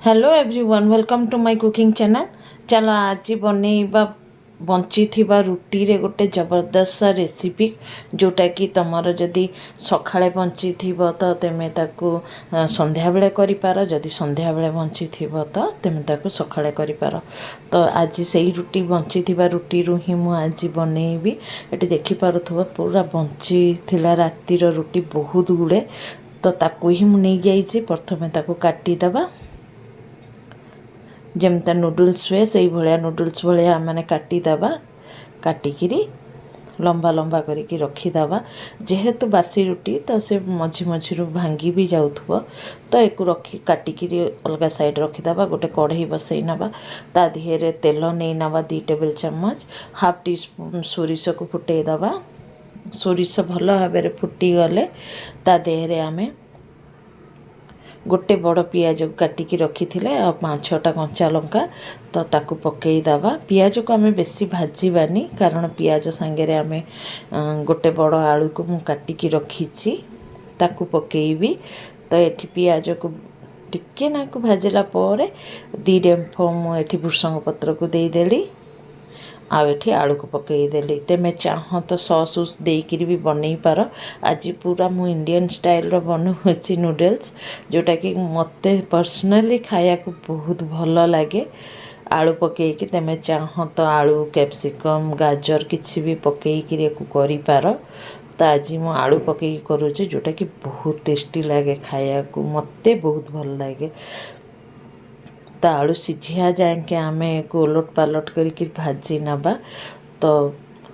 Hello everyone welcome to my cooking channel. चलो आज बनैबा bunchy थिबा रुटी रे गोटे जबरदस्त रेसिपी जोटा कि तुमर जदि सकाळे बंची थिबो तो तेमे ताकू संध्या बेले करि पारो, जदि संध्या बेले बंची थिबो तो तेमे ताकू सकाळे करि पारो। तो आज सेही रुटी बंची थिबा रुटी रु ही मु आज बनैबी। एटी देखि पारुथबो पूरा बंची थिला राती रो रुटी बहुत गुडे। तो ताकू ही मु नै जाईची। प्रथमे ताकू काटी दबा, जमता नूडल्स हुए से भाया नूडल्स भाया मैंने काटिदेबा। काटिकी लंबा लंबा करके रखीदबा। जेहेतु बासी रुटी तो से मझी मझी भांगी भी जाऊथबो, तो एक रखी काटिकी अलग साइड रखीदबा। गोटे कढ़ई बसई नवा, ता दिहरे तेल नहीं नवा 2 टेबल चामच। हाफ टी स्पून सोरिष को फुटेदबा। सोरिष भल भाव फुटी गले ता देहरे आमे गोटे बड़ पियाज काटिकी रखी थे और 5-6टा कंचा लंका तो ताकू पकईदबा। पियाज को आमे बेसी भाजबानी कारण पियाज सांगे आमे गोटे बड़ आलू को मु काटिकी रखी ताकू पकईबी। तो ये पियाज को टिके नाकू भाजला पर 2 डेंफ मुझे भृषंग पत्र को देदेली। आठी आलू को पकईदेली। तेमे चाह तो सॉस उस देकर भी बनई पार। आज पूरा मु इंडियन स्टाइल रो बनौछि नूडल्स, जोटा कि मते पर्सनली खाया को बहुत भल लगे। आलू पकईकी तेमे चाह तो आलू कैप्सिकम गाजर किछि भी पकईकी को करि पार। तो आज मु आलू पकई करूछि जोटा कि बहुत टेस्टी लगे खाया को, मते बहुत भल लगे। तो आलू सिझिया जाए आम एक ओलट पालट करके भाजी नवा। तो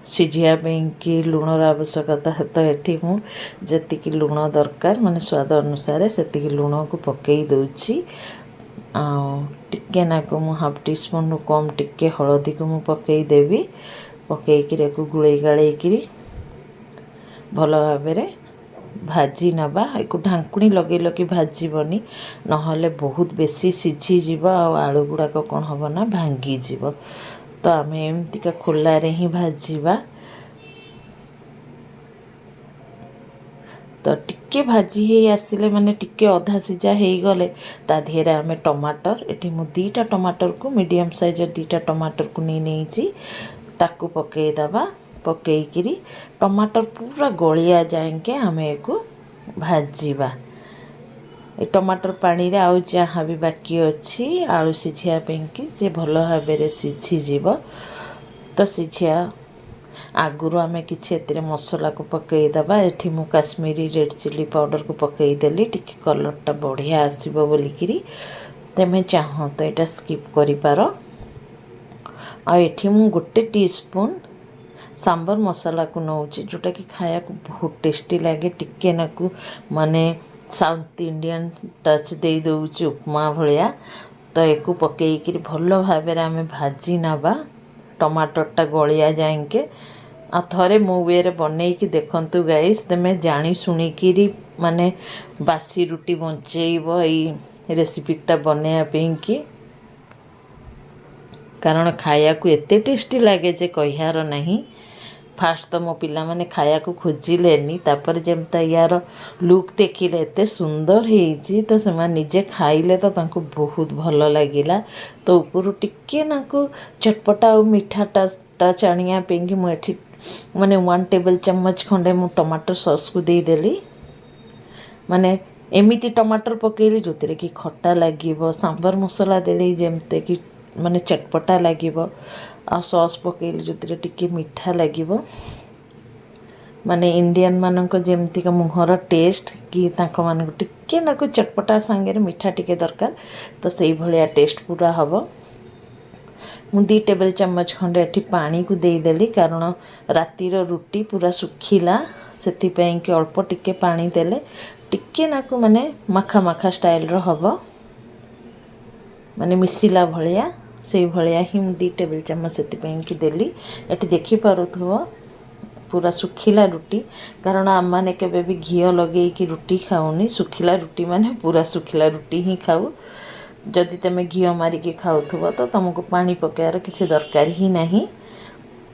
सिझिया कि लुणर आवश्यकता, तो ये मुझे लुण दरकार माने स्वाद अनुसार से लुण को पकई दूची। टिके नाक मु हाफ टी स्पून रु कम टिके हलदी को मु पकई देवी। पकईकी गुड़े गाड़ी भल भाव भाजी नवा। एक ढांकुणी लगे लगे भाजबनी, नहले बहुत बेसी सीझीज आलू गुड़ाक कौन हम ना भांगीज। तो आम एमतिका खोला रे ही भाजवा। तो टिके भाजी ही आसिले माने टिके अधा सीझा हो गले ता देहरे आम टमाटर, एटी मु 2टा टमाटर को मीडियम साइज 2टा टमाटर को नहीं ताकू पकईदबा। पकईकी टमाटर पूरा गलिया जाए आम एक भाजवा। ए टमाटर पानी रे आउ जहाँ भी बाकी अच्छी आलू सिझापी कि सी भल भाव सीझीज। तो सिझिया आगुरी आम कि मसला को पकईदबा। एठी मु काश्मीरी रेड चिली पाउडर को पकईदेली टिके कलरटा बढ़िया आसब बोलिकी। तेमे चाह तो यहाँ स्किप करि पार। आ एठी मु गोटे टीस्पून सांबर मसला को नौची, जोटा कि खाया को बहुत टेस्टी लगे। टिके नाकू माने साउथ इंडियन टच दे दौची उपमा भलिया। तो एक पकईकी भल भाव आम भाजी नवा टमाटरटा गलिया जाए। आ थरे मो वे बनईकी देखंतु गाइस, तमें जानी शुणिकी माने बासी रुटी बंचेब ई रेसिपीटा बनैया कि, कारण खाया को एते टेस्टी लगे जे कहियार नहीं। फास्ट तो मो पिला माने खाया को खोजिलेनी, तापर जेमता यार लुक देखिले एते सुंदर हेइची तो से निजे खाइले तो तांको बहुत भल लगिला। तो ऊपर टिके नाको चटपटा और मीठाटा चाणिया पेंगी मुझे माने 1 टेबल चम्मच खंडे मु टमाटर सॉस को दे देली। माने एमिति टमाटर पकेली जोतिरे कि खट्टा लागिबो, सांबर मसला देली जेमते कि माने चटपटा लागिबो, आ सॉस पकेली जोतिरे टिके मीठा लागिबो। माने इंडियन मानक जेमती का मुहर टेस्ट कि तांको मानक टिके नाको चटपटा सांगे मीठा टिके दरकार, तो सही भलिया टेस्ट पूरा हबो। मु 2 टेबल चम्मच खंडे एठी पानी को दे देली, कारण रातिर रुटी पूरा सुखिला सेथिपई कि अल्प टिके पानी देले टिके नाको माने माखा माखा स्टाइल रो हबो, माने मिसिला भलिया से भलिया ही 2 टेबल चम्मच सेथिपई कि देली। एठी देखि पारुथबो पूरा सुखिला रुटी, कारण आम मैंने केबे भी घी लगे कि रुटी खाऊनी। सुखिला रुटी माने पूरा सुखिला रुटी ही खाऊ। जदि तुम घी मारिकी खाऊथबो तो तुमको पानी पकायर किसी दरकार ही नहीं।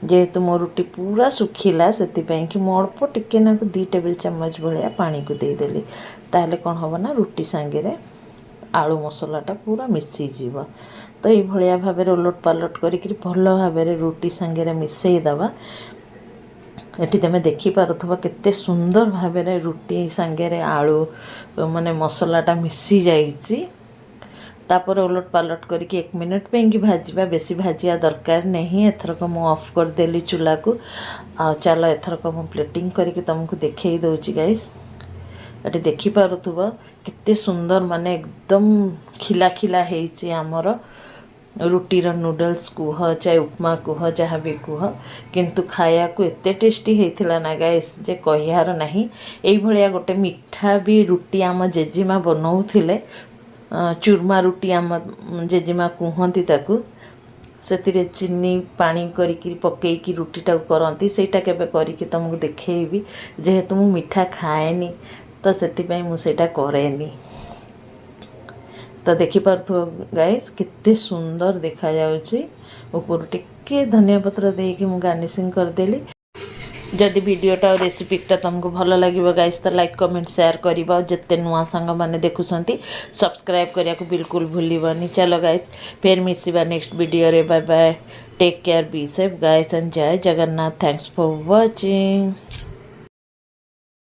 जेहेतु मो रुटी पूरा सुखिला सेतिपई कि मो अल्प टिके नाकु 2 टेबल चम्मच भलिया पानी को देदेली। ताहले कौन हम ना रुटी सांगे आलू मसलाटा पूरा मिसी जीव। तो ये भलिया भाबरे उलट पालट करिकरी भल भाबरे रुटी सांगे मिसई दबा। एठी तमे देखि पारुथबा केते सुंदर भाबरे रुटी सांगे आलू माने मसलाटा मिसी जाइछि। तापर उलट पालट करके 1 मिनट पे भाजवा, बेसी भाजिया दरकार नहीं। एथरक मु ऑफ कर देली चूल्हा को। आ चलो एथरक मु प्लेटिंग करके तुमको देखई दउची गाइस। एटी देखि पारुथबा केते सुंदर माने एकदम खिला खिला हेइछि हमर रुटीर नूडल्स कुह चाहे उपमा कुह जहाँ भी कुह, किंतु खाया को एते टेस्टी हेइथिला ना गाइस जे कहियार नाही। एई भलिया गोटे मिठा भी रुटी आम जेजीमा बनौथिले, चूरमा रुटी आम जेजीमा कुहंती ताकू। से चीनी पानी करिकी पकईकी रुटीटा करती, सेटा केबे करिकी तुमको देखैबी। जेहेतु मु मिठा खाएनी तो सेतिपई मु सेटा करेनी। तो देखि पारथु गाइस केते सुंदर देखा जाउची। ऊपर टिके धनिया पत्र देकी मु गार्निशिंग कर देली। जदि वीडियोटा और रेसिपीटा तुमको भल लगे गाइस तो लाइक कमेंट शेयर करवा। जिते नुआ सांग मैंने देखुंट सब्सक्राइब करने को बिल्कुल भूलनी। चलो गाइस फिर मिसिबा नेक्स्ट वीडियो रे। Bye bye, take care, be safe guys and जय जगन्नाथ। Thanks for watching.